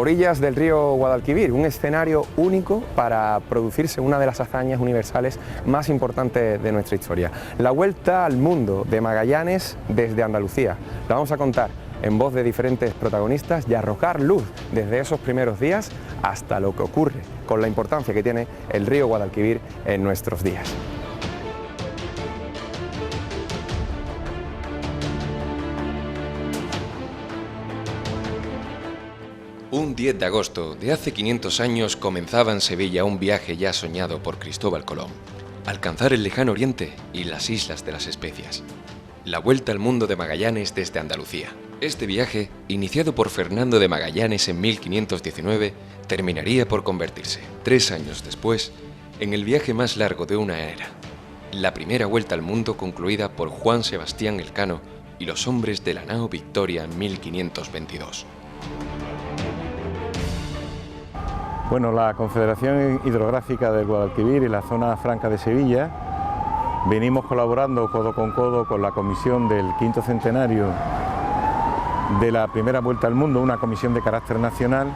Orillas del río Guadalquivir, un escenario único para producirse una de las hazañas universales más importantes de nuestra historia. La vuelta al mundo de Magallanes desde Andalucía. La vamos a contar en voz de diferentes protagonistas y arrojar luz desde esos primeros días hasta lo que ocurre, con la importancia que tiene el río Guadalquivir en nuestros días. Un 10 de agosto de hace 500 años comenzaba en Sevilla un viaje ya soñado por Cristóbal Colón. Alcanzar el lejano oriente y las Islas de las Especias. La vuelta al mundo de Magallanes desde Andalucía. Este viaje, iniciado por Fernando de Magallanes en 1519, terminaría por convertirse, 3 años después, en el viaje más largo de una era. La primera vuelta al mundo concluida por Juan Sebastián Elcano y los hombres de la nao Victoria en 1522. Bueno, la Confederación Hidrográfica del Guadalquivir y la Zona Franca de Sevilla venimos colaborando codo con la comisión del quinto centenario de la primera vuelta al mundo, una comisión de carácter nacional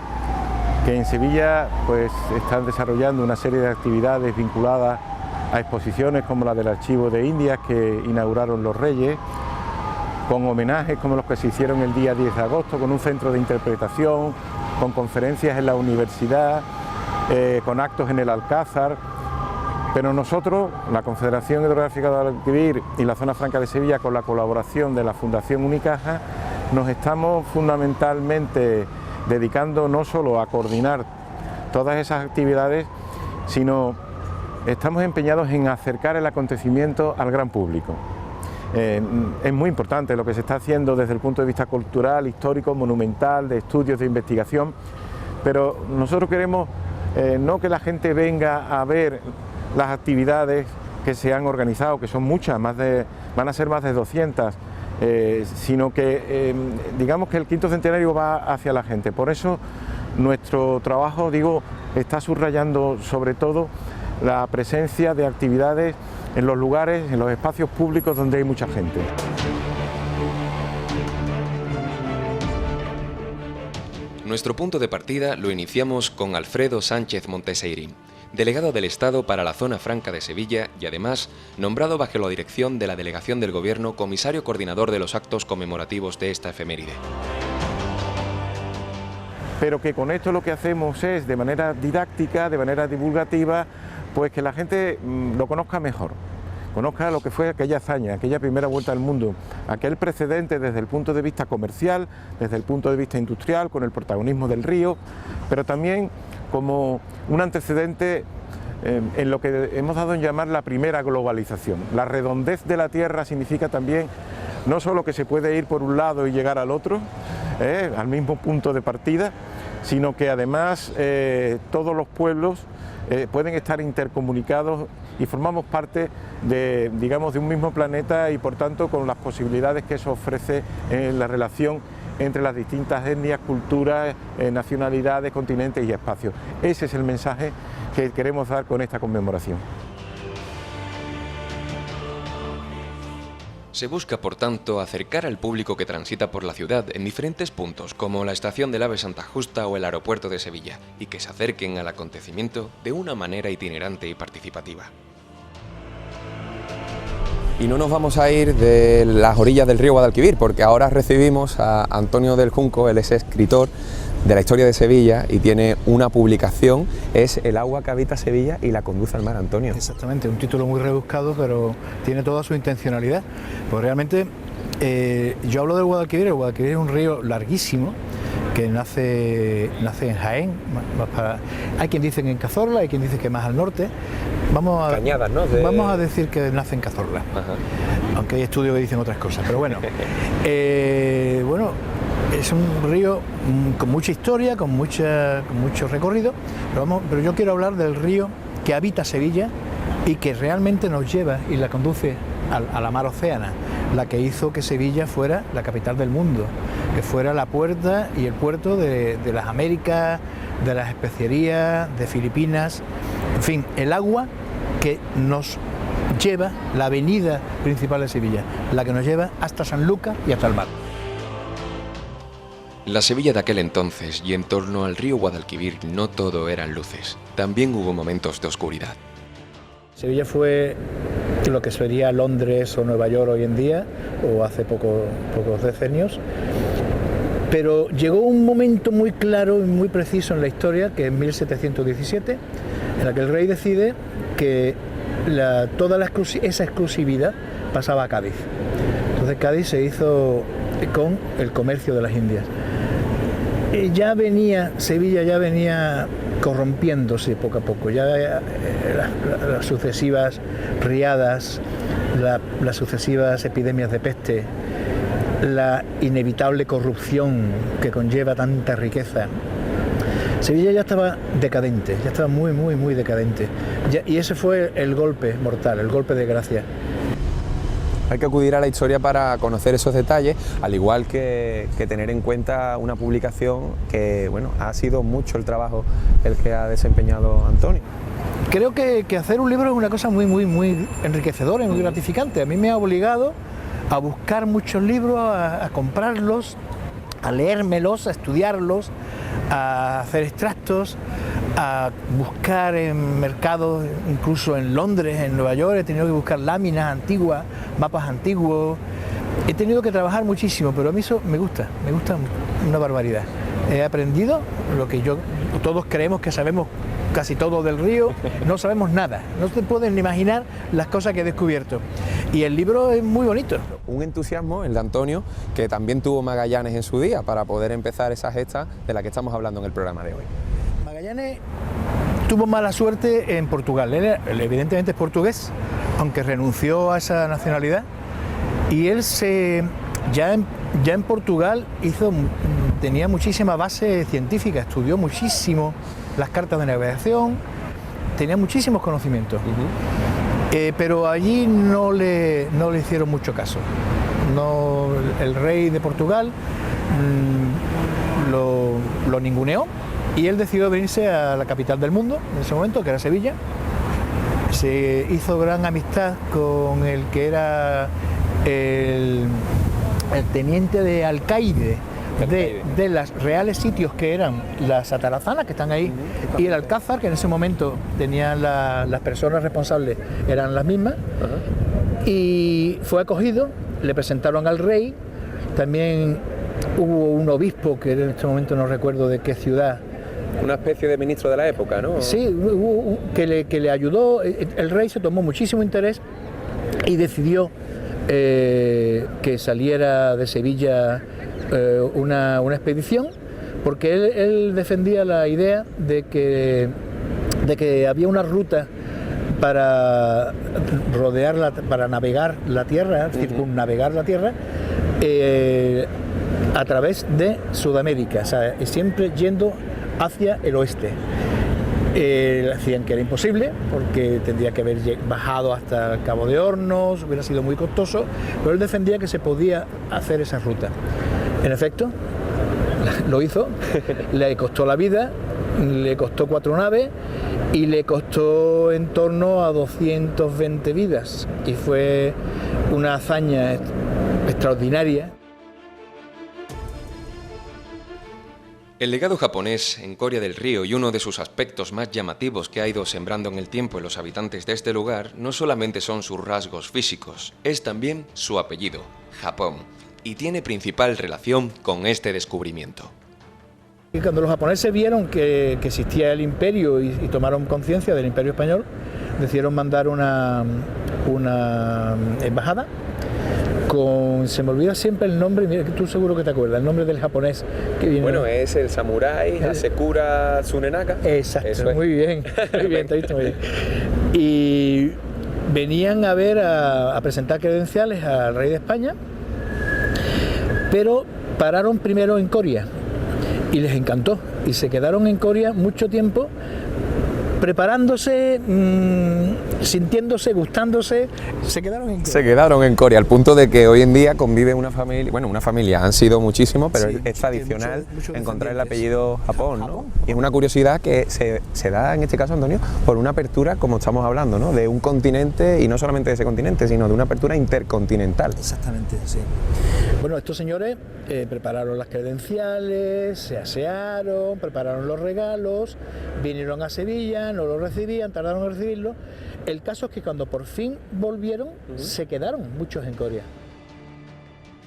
que en Sevilla pues están desarrollando una serie de actividades vinculadas a exposiciones como la del Archivo de Indias que inauguraron los Reyes, con homenajes como los que se hicieron el día 10 de agosto, con un centro de interpretación, con conferencias en la universidad, con actos en el Alcázar. Pero nosotros, la Confederación Hidrográfica de Guadalquivir y la Zona Franca de Sevilla, con la colaboración de la Fundación Unicaja, nos estamos fundamentalmente dedicando no solo a coordinar todas esas actividades, sino estamos empeñados en acercar el acontecimiento al gran público. Es muy importante lo que se está haciendo desde el punto de vista cultural, histórico, monumental, de estudios, de investigación, pero nosotros queremos no que la gente venga a ver las actividades que se han organizado, que son muchas, van a ser más de 200, sino que digamos que el quinto centenario va hacia la gente. Por eso nuestro trabajo, está subrayando sobre todo la presencia de actividades en los lugares, en los espacios públicos donde hay mucha gente. Nuestro punto de partida lo iniciamos con Alfredo Sánchez Monteseirín, delegado del Estado para la Zona Franca de Sevilla y además nombrado bajo la dirección de la Delegación del Gobierno comisario coordinador de los actos conmemorativos de esta efeméride. Pero que con esto lo que hacemos es, de manera didáctica, de manera divulgativa, pues que la gente lo conozca mejor, conozca lo que fue aquella hazaña, aquella primera vuelta al mundo, aquel precedente desde el punto de vista comercial, desde el punto de vista industrial, con el protagonismo del río, pero también como un antecedente en lo que hemos dado en llamar la primera globalización. La redondez de la tierra significa también no solo que se puede ir por un lado y llegar al otro, al mismo punto de partida, sino que además todos los pueblos pueden estar intercomunicados y formamos parte de un mismo planeta y por tanto con las posibilidades que eso ofrece en la relación entre las distintas etnias, culturas, nacionalidades, continentes y espacios. Ese es el mensaje que queremos dar con esta conmemoración. Se busca, por tanto, acercar al público que transita por la ciudad en diferentes puntos, como la estación del AVE Santa Justa o el aeropuerto de Sevilla, y que se acerquen al acontecimiento de una manera itinerante y participativa. Y no nos vamos a ir de las orillas del río Guadalquivir, porque ahora recibimos a Antonio del Junco. Él es escritor de la historia de Sevilla y tiene una publicación, es El agua que habita Sevilla y la conduce al mar. Antonio. Exactamente, un título muy rebuscado, pero tiene toda su intencionalidad. Pues realmente yo hablo del Guadalquivir. El Guadalquivir es un río larguísimo que nace en Jaén. Hay quien dice que en Cazorla, hay quien dice que más al norte. Cañadas, ¿no? Vamos a decir que nace en Cazorla. Ajá. Aunque hay estudios que dicen otras cosas, pero bueno. Es un río con mucha historia, con mucho recorrido, pero yo quiero hablar del río que habita Sevilla y que realmente nos lleva y la conduce a la mar Océana, la que hizo que Sevilla fuera la capital del mundo, que fuera la puerta y el puerto de las Américas, de las especierías, de Filipinas, en fin, el agua que nos lleva, la avenida principal de Sevilla, la que nos lleva hasta Sanlúcar y hasta el mar. La Sevilla de aquel entonces y en torno al río Guadalquivir no todo eran luces, también hubo momentos de oscuridad. Sevilla fue lo que sería Londres o Nueva York hoy en día, o hace pocos decenios, pero llegó un momento muy claro y muy preciso en la historia, que es 1717, en la que el rey decide que toda esa exclusividad pasaba a Cádiz. Entonces Cádiz se hizo con el comercio de las Indias. Sevilla ya venía corrompiéndose poco a poco, ya las sucesivas riadas, las sucesivas epidemias de peste, la inevitable corrupción que conlleva tanta riqueza. Sevilla ya estaba decadente, ya estaba muy decadente, y ese fue el golpe mortal, el golpe de gracia. Hay que acudir a la historia para conocer esos detalles, al igual que tener en cuenta una publicación que, bueno, ha sido mucho el trabajo el que ha desempeñado Antonio. Creo que hacer un libro es una cosa muy enriquecedora y muy gratificante. A mí me ha obligado a buscar muchos libros, a comprarlos, a leérmelos, a estudiarlos, a hacer extractos, a buscar en mercados, incluso en Londres, en Nueva York, he tenido que buscar láminas antiguas, mapas antiguos, he tenido que trabajar muchísimo, pero a mí eso me gusta una barbaridad. He aprendido lo que todos creemos que sabemos casi todo del río, no sabemos nada, no te puedes ni imaginar las cosas que he descubierto. Y el libro es muy bonito. Un entusiasmo, el de Antonio, que también tuvo Magallanes en su día para poder empezar esa gesta de la que estamos hablando en el programa de hoy. Magallanes tuvo mala suerte en Portugal. Él evidentemente es portugués, aunque renunció a esa nacionalidad, y él ya en Portugal tenía muchísima base científica, estudió muchísimo las cartas de navegación, tenía muchísimos conocimientos. Pero allí no le hicieron mucho caso. El rey de Portugal lo ninguneó y él decidió venirse a la capital del mundo en ese momento, que era Sevilla. Se hizo gran amistad con el que era el teniente de alcaide de los reales sitios, que eran las atarazanas, que están ahí, y el alcázar, que en ese momento tenían las personas responsables, eran las mismas. Y fue acogido, le presentaron al rey, también hubo un obispo, que en este momento no recuerdo de qué ciudad. Una especie de ministro de la época, ¿no? Sí, que le ayudó. El rey se tomó muchísimo interés y decidió que saliera de Sevilla una expedición, porque él defendía la idea de que había una ruta para para navegar la tierra, circunnavegar la tierra a través de Sudamérica, o sea, siempre yendo hacia el oeste. Decían que era imposible porque tendría que haber bajado hasta el Cabo de Hornos, hubiera sido muy costoso, pero él defendía que se podía hacer esa ruta. En efecto, lo hizo, le costó la vida, le costó 4 naves y le costó en torno a 220 vidas, y fue una hazaña extraordinaria. El legado japonés en Coria del Río y uno de sus aspectos más llamativos que ha ido sembrando en el tiempo en los habitantes de este lugar no solamente son sus rasgos físicos, es también su apellido, Japón, y tiene principal relación con este descubrimiento. Y cuando los japoneses vieron que existía el imperio y tomaron conciencia del imperio español, decidieron mandar una embajada se me olvida siempre el nombre, mira, tú seguro que te acuerdas, el nombre del japonés que viene. Bueno, es el samurái Hasekura Tsunenaka. Exacto, muy bien, te has visto muy bien. Y venían a presentar credenciales al rey de España, pero pararon primero en Coria y les encantó y se quedaron en Coria mucho tiempo preparándose, sintiéndose, gustándose, se quedaron en Coria. Se quedaron en Coria, al punto de que hoy en día convive una familia, bueno, una familia, han sido muchísimos, pero Sí, es tradicional muchos encontrar el descendientes. apellido Japón, ¿no? Y es una curiosidad que se da en este caso, Antonio, por una apertura, como estamos hablando, ¿no? De un continente, y no solamente de ese continente, sino de una apertura intercontinental. Exactamente, sí. Bueno, estos señores prepararon las credenciales, se asearon, prepararon los regalos, vinieron a Sevilla, no lo recibían, tardaron en recibirlo. El caso es que cuando por fin volvieron, se quedaron muchos en Coria.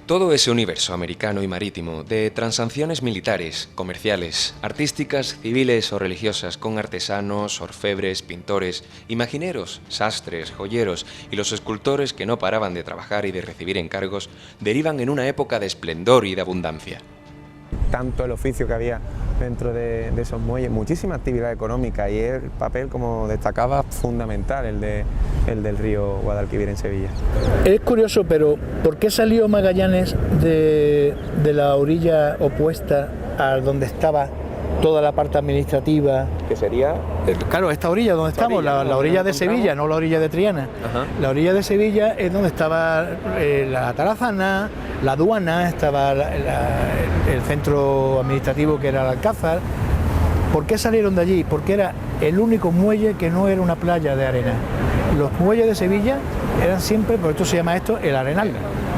Todo ese universo americano y marítimo de transacciones militares, comerciales, artísticas, civiles o religiosas con artesanos, orfebres, pintores, imagineros, sastres, joyeros y los escultores que no paraban de trabajar y de recibir encargos, derivan en una época de esplendor y de abundancia. Tanto el oficio que había dentro de esos muelles, muchísima actividad económica, y el papel, como destacaba, fundamental el del río Guadalquivir en Sevilla. Es curioso, pero ¿por qué salió Magallanes de la orilla opuesta a donde estaba toda la parte administrativa? Que sería... Claro, esta orilla donde estamos, orilla, la orilla de Sevilla, no la orilla de Triana. Ajá. La orilla de Sevilla es donde estaba la Tarazana, la aduana, estaba el centro administrativo que era el Alcázar. ¿Por qué salieron de allí? Porque era el único muelle que no era una playa de arena. Los muelles de Sevilla eran siempre, por esto se llama esto el Arenal,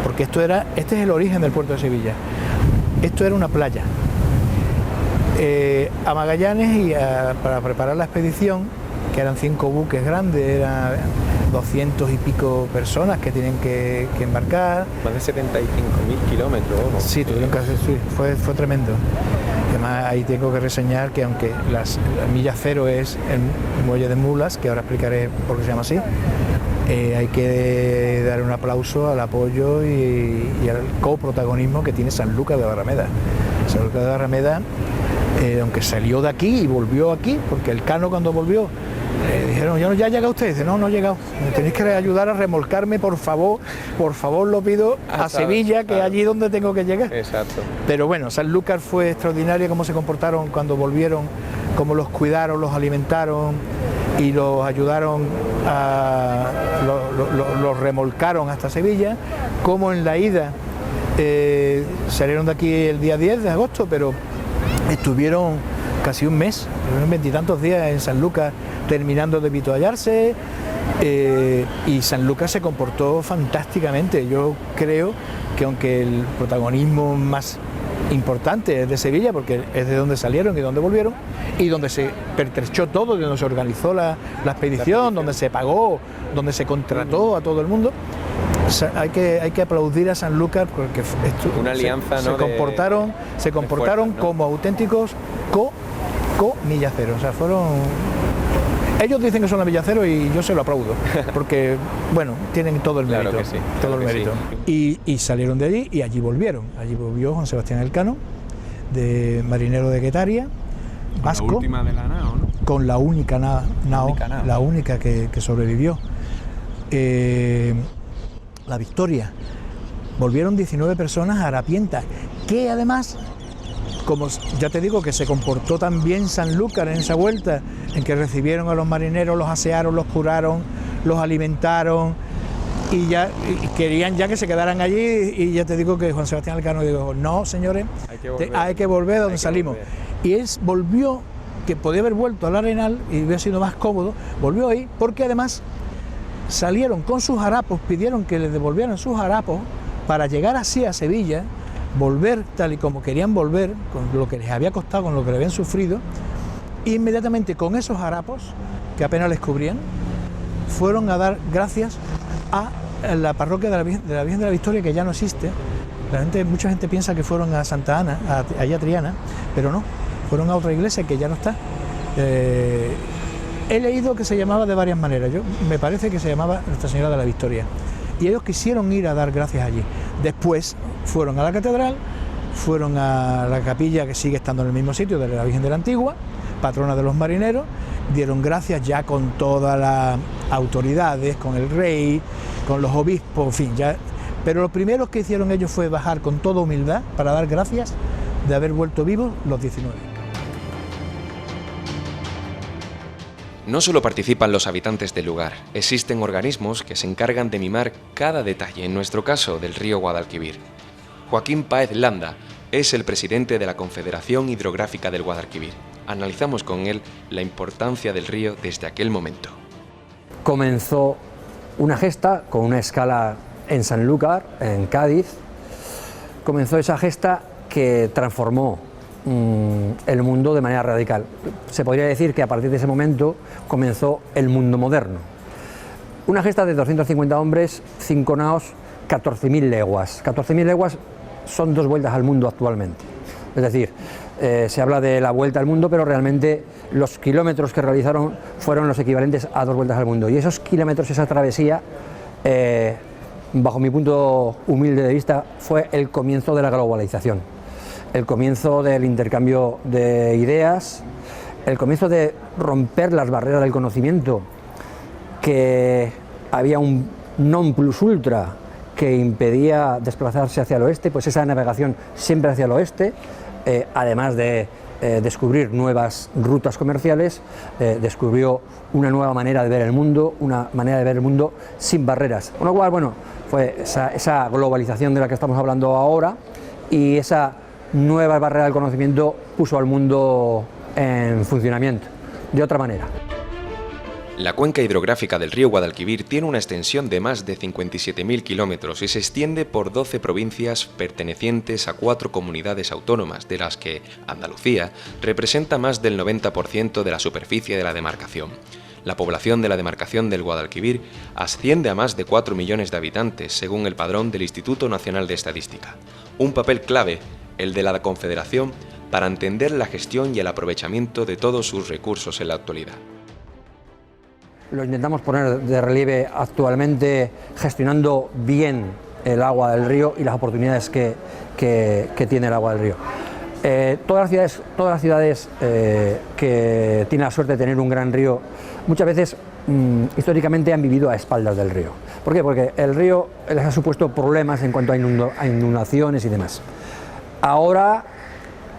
porque este es el origen del puerto de Sevilla. Esto era una playa. A Magallanes para preparar la expedición, que eran 5 buques grandes, eran 200 y pico personas que tienen que embarcar. Más de 75.000 kilómetros, ¿no? Sí, tuvieron que hacer, sí, fue tremendo. Además, ahí tengo que reseñar que aunque la milla cero es el muelle de mulas, que ahora explicaré por qué se llama así, hay que dar un aplauso al apoyo y al coprotagonismo que tiene Sanlúcar de Barrameda. Sanlúcar de Barrameda, aunque salió de aquí y volvió aquí, porque el Cano cuando volvió, dijeron, ¿ya ha llegado usted? Dice, no he llegado, me tenéis que ayudar a remolcarme, por favor lo pido, a Sevilla, que es allí donde tengo que llegar. Exacto. Pero bueno, Sanlúcar fue extraordinario cómo se comportaron cuando volvieron, cómo los cuidaron, los alimentaron y los ayudaron, los remolcaron hasta Sevilla, como en la ida salieron de aquí el día 10 de agosto, pero estuvieron casi un mes, 20 y tantos días en Sanlúcar terminando de vituallarse, y Sanlúcar se comportó fantásticamente. Yo creo que aunque el protagonismo más importante es de Sevilla, porque es de donde salieron y donde volvieron, y donde se pertrechó todo, donde se organizó la expedición, donde se pagó, donde se contrató a todo el mundo. Hay que aplaudir a Sanlúcar porque una alianza, se ¿no? comportaron fuerzas, ¿no? como auténticos millaceros. O sea, ellos dicen que son los millaceros y yo se lo aplaudo, porque bueno, tienen todo el mérito, Claro que sí, todo claro el que mérito. sí. Y salieron de allí y allí volvieron. Allí volvió Juan Sebastián Elcano, de marinero de Guetaria, vasco, La última de la nao, ¿no? con la única nao, la única que sobrevivió. La Victoria. Volvieron 19 personas a harapientas, que además, como ya te digo, que se comportó tan bien Sanlúcar en esa vuelta, en que recibieron a los marineros, los asearon, los curaron, los alimentaron, y querían ya que se quedaran allí, y ya te digo que Juan Sebastián Elcano dijo, no señores, hay que volver donde salimos. Y él volvió, que podía haber vuelto al Arenal y hubiera sido más cómodo, volvió ahí, porque además salieron con sus harapos, pidieron que les devolvieran sus harapos para llegar así a Sevilla, volver tal y como querían volver, con lo que les había costado, con lo que le habían sufrido, e inmediatamente con esos harapos, que apenas les cubrían, fueron a dar gracias a la parroquia de la Virgen de la Victoria, que ya no existe. Mucha gente piensa que fueron a Santa Ana, allá a Triana, pero no, fueron a otra iglesia que ya no está. He leído que se llamaba de varias maneras, me parece que se llamaba Nuestra Señora de la Victoria, y ellos quisieron ir a dar gracias allí. Después fueron a la catedral, fueron a la capilla que sigue estando en el mismo sitio, de la Virgen de la Antigua, patrona de los marineros, dieron gracias ya con todas las autoridades, con el rey, con los obispos, en fin, ya. Pero lo primero que hicieron ellos fue bajar con toda humildad para dar gracias de haber vuelto vivos los 19. No solo participan los habitantes del lugar, existen organismos que se encargan de mimar cada detalle, en nuestro caso del río Guadalquivir. Joaquín Páez Landa es el presidente de la Confederación Hidrográfica del Guadalquivir. Analizamos con él la importancia del río desde aquel momento. Comenzó una gesta con una escala en Sanlúcar, en Cádiz. Comenzó esa gesta que transformó el mundo de manera radical. Se podría decir que a partir de ese momento comenzó el mundo moderno. Una gesta de 250 hombres, 5 naos, 14.000 leguas. 14.000 leguas son 2 vueltas al mundo actualmente. Es decir, se habla de la vuelta al mundo, pero realmente los kilómetros que realizaron fueron los equivalentes a 2 vueltas al mundo. Y esos kilómetros, esa travesía, bajo mi punto humilde de vista, fue el comienzo de la globalización. El comienzo del intercambio de ideas, el comienzo de romper las barreras del conocimiento, que había un non plus ultra que impedía desplazarse hacia el oeste, pues esa navegación siempre hacia el oeste, además de descubrir nuevas rutas comerciales, descubrió una nueva manera de ver el mundo, una manera de ver el mundo sin barreras. Con lo cual, bueno, fue esa globalización de la que estamos hablando ahora, y esa nueva barrera del conocimiento puso al mundo en funcionamiento de otra manera. La cuenca hidrográfica del río Guadalquivir tiene una extensión de más de 57.000 kilómetros y se extiende por 12 provincias pertenecientes a 4 comunidades autónomas, de las que Andalucía representa más del 90% de la superficie de la demarcación. La población de la demarcación del Guadalquivir asciende a más de 4 millones de habitantes, según el padrón del Instituto Nacional de Estadística. Un papel clave, el de la Confederación, para entender la gestión y el aprovechamiento de todos sus recursos en la actualidad. Lo intentamos poner de relieve actualmente, gestionando bien el agua del río y las oportunidades que tiene el agua del río. Todas las ciudades que tienen la suerte de tener un gran río, muchas veces históricamente han vivido a espaldas del río. ¿Por qué? Porque el río les ha supuesto problemas en cuanto a inundaciones y demás. Ahora,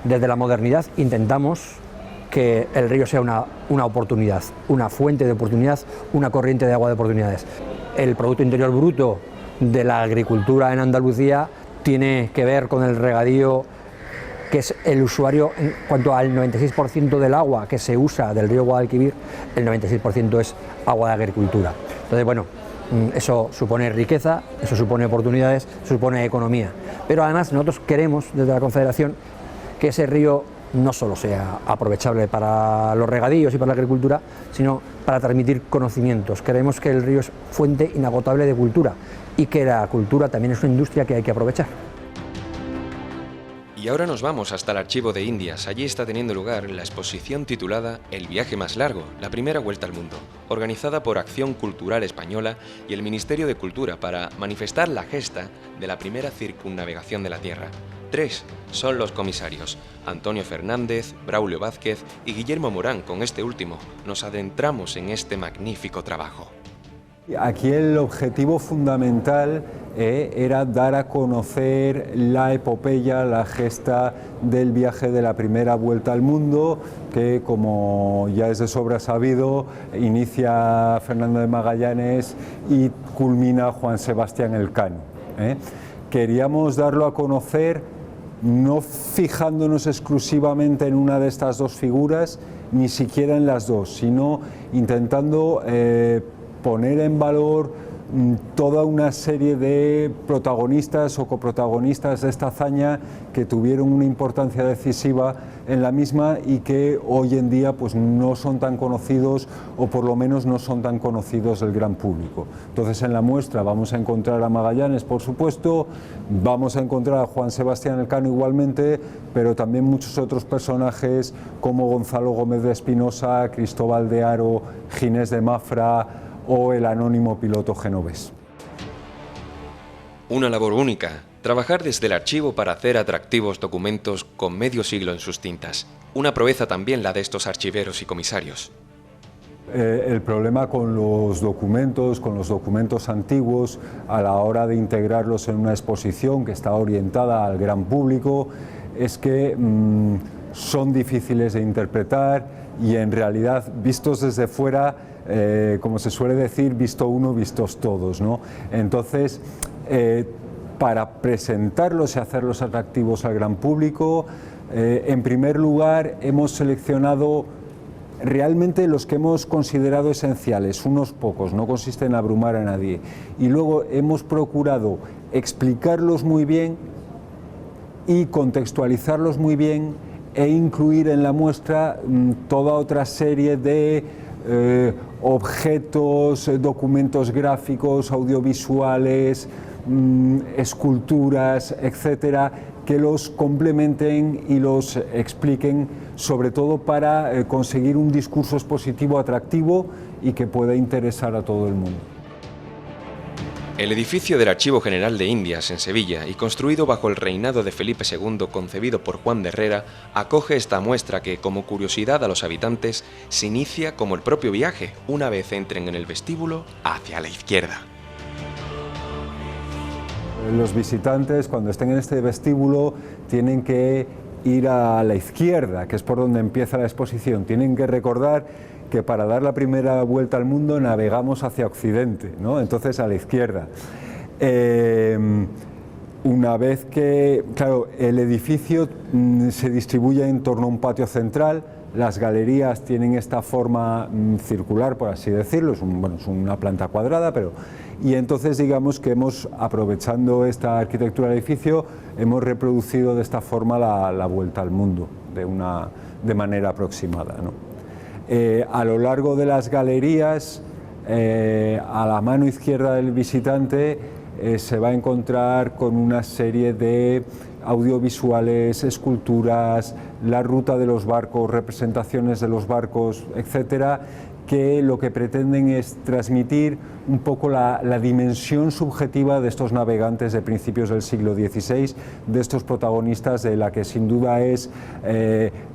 desde la modernidad, intentamos que el río sea una oportunidad, una fuente de oportunidad, una corriente de agua de oportunidades. El Producto Interior Bruto de la agricultura en Andalucía tiene que ver con el regadío, que es el usuario en cuanto al 96% del agua que se usa del río Guadalquivir, el 96% es agua de agricultura. Entonces, bueno, eso supone riqueza, eso supone oportunidades, supone economía. Pero además nosotros queremos, desde la Confederación, que ese río no solo sea aprovechable para los regadíos y para la agricultura, sino para transmitir conocimientos. Creemos que el río es fuente inagotable de cultura y que la cultura también es una industria que hay que aprovechar. Y ahora nos vamos hasta el Archivo de Indias. Allí está teniendo lugar la exposición titulada El viaje más largo, la primera vuelta al mundo, organizada por Acción Cultural Española y el Ministerio de Cultura para manifestar la gesta de la primera circunnavegación de la Tierra. 3 son los comisarios: Antonio Fernández, Braulio Vázquez y Guillermo Morán. Con este último nos adentramos en este magnífico trabajo. Aquí el objetivo fundamental era dar a conocer la epopeya, la gesta del viaje de la primera vuelta al mundo, que, como ya es de sobra sabido, inicia Fernando de Magallanes y culmina Juan Sebastián Elcano. Queríamos darlo a conocer no fijándonos exclusivamente en una de estas dos figuras, ni siquiera en las dos, sino intentando poner en valor toda una serie de protagonistas o coprotagonistas de esta hazaña que tuvieron una importancia decisiva en la misma y que hoy en día pues no son tan conocidos, o por lo menos no son tan conocidos del gran público. Entonces, en la muestra vamos a encontrar a Magallanes, por supuesto, vamos a encontrar a Juan Sebastián Elcano igualmente, pero también muchos otros personajes como Gonzalo Gómez de Espinosa, Cristóbal de Haro, Ginés de Mafra o el anónimo piloto genovés. Una labor única, trabajar desde el archivo para hacer atractivos documentos con medio siglo en sus tintas. Una proeza también la de estos archiveros y comisarios. El problema con los documentos antiguos, a la hora de integrarlos en una exposición que está orientada al gran público, es que son difíciles de interpretar, y en realidad vistos desde fuera, como se suele decir, visto uno, vistos todos, ¿no? Entonces, para presentarlos y hacerlos atractivos al gran público, en primer lugar hemos seleccionado realmente los que hemos considerado esenciales, unos pocos, no consiste en abrumar a nadie, y luego hemos procurado explicarlos muy bien y contextualizarlos muy bien e incluir en la muestra toda otra serie de objetos, documentos gráficos, audiovisuales, esculturas, etcétera, que los complementen y los expliquen, sobre todo para conseguir un discurso expositivo atractivo y que pueda interesar a todo el mundo. El edificio del Archivo General de Indias en Sevilla y construido bajo el reinado de Felipe II, concebido por Juan de Herrera, acoge esta muestra que, como curiosidad a los habitantes, se inicia como el propio viaje, una vez entren en el vestíbulo, hacia la izquierda. Los visitantes, cuando estén en este vestíbulo, tienen que ir a la izquierda, que es por donde empieza la exposición. Tienen que recordar que para dar la primera vuelta al mundo navegamos hacia occidente, ¿no? Entonces a la izquierda. Una vez que, claro, el edificio se distribuye en torno a un patio central, las galerías tienen esta forma circular, por así decirlo, es una planta cuadrada, y entonces digamos que aprovechando esta arquitectura del edificio, hemos reproducido de esta forma la vuelta al mundo, de manera aproximada, ¿no? A lo largo de las galerías, a la mano izquierda del visitante, se va a encontrar con una serie de audiovisuales, esculturas, la ruta de los barcos, representaciones de los barcos, etcétera, que lo que pretenden es transmitir un poco la dimensión subjetiva de estos navegantes de principios del siglo XVI, de estos protagonistas de la que sin duda es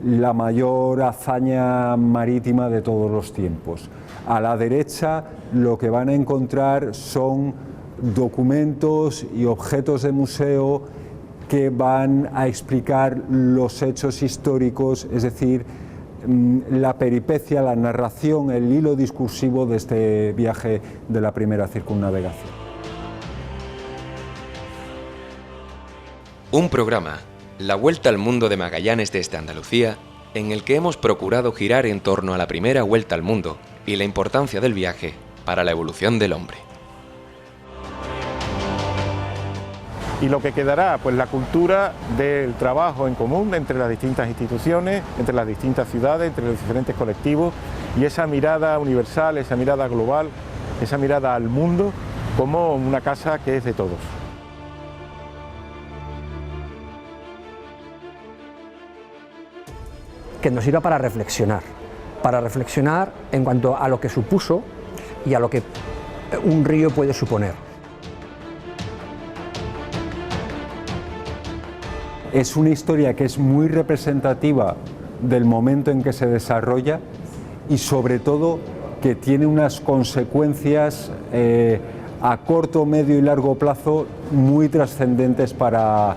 la mayor hazaña marítima de todos los tiempos. A la derecha lo que van a encontrar son documentos y objetos de museo que van a explicar los hechos históricos, es decir, la peripecia, la narración, el hilo discursivo de este viaje de la primera circunnavegación. Un programa, La Vuelta al Mundo de Magallanes desde Andalucía, en el que hemos procurado girar en torno a la primera vuelta al mundo y la importancia del viaje para la evolución del hombre. Y lo que quedará, pues la cultura del trabajo en común entre las distintas instituciones, entre las distintas ciudades, entre los diferentes colectivos, y esa mirada universal, esa mirada global, esa mirada al mundo como una casa que es de todos. Que nos sirva para reflexionar en cuanto a lo que supuso y a lo que un río puede suponer. Es una historia que es muy representativa del momento en que se desarrolla y sobre todo que tiene unas consecuencias a corto, medio y largo plazo muy trascendentes para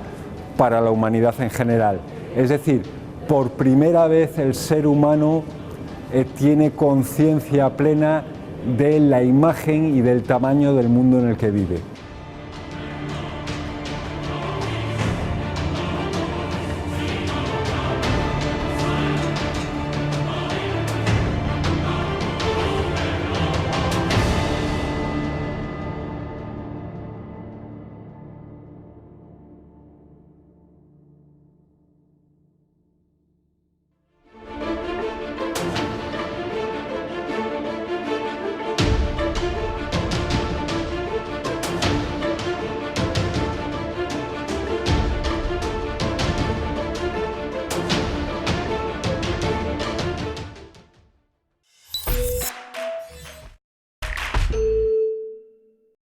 la humanidad en general. Es decir, por primera vez el ser humano tiene conciencia plena de la imagen y del tamaño del mundo en el que vive.